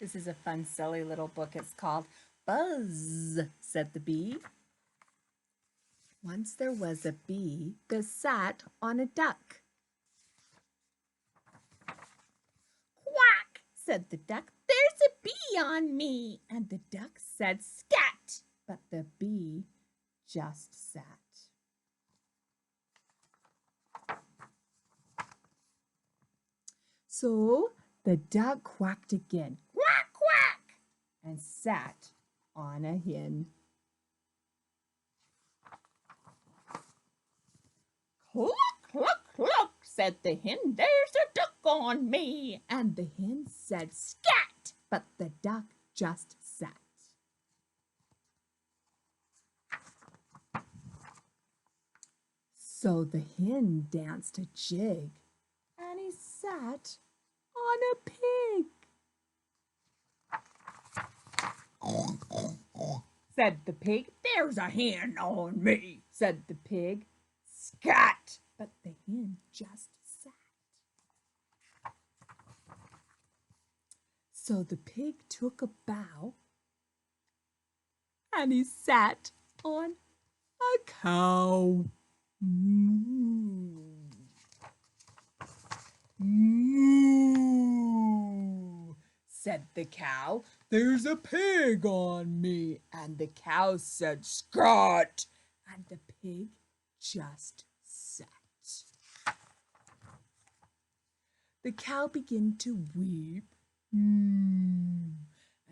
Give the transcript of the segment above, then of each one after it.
This is a fun, silly little book. It's called Buzz, said the bee. Once there was a bee that sat on a duck. Quack, said the duck, there's a bee on me. And the duck said scat, but the bee just sat. So the duck quacked again, quack, quack, and sat on a hen. Cluck, cluck, cluck, said the hen, there's a duck on me. And the hen said scat, but the duck just sat. So the hen danced a jig, and he sat on a pig. Said the pig, there's a hen on me. Said the pig, scat, but the hen just sat. So the pig took a bow, and he sat on a cow. Moo. Moo, said the cow, there's a pig on me. And the cow said, scat, and the pig just sat. The cow began to weep and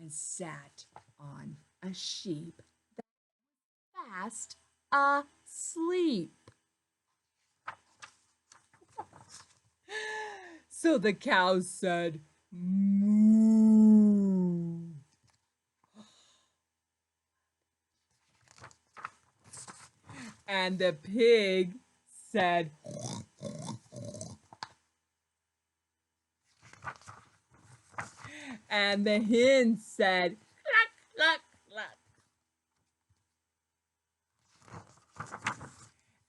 sat on a sheep that was fast asleep. So the cow said, moo. And the pig said, and the hen said, cluck, cluck, cluck.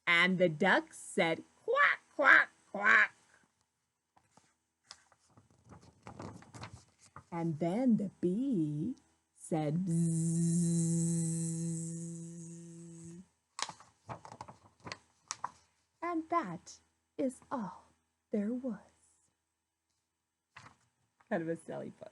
And the duck said, quack, quack, quack. And then the bee said, bzzz. And that is all there was. Kind of a silly book.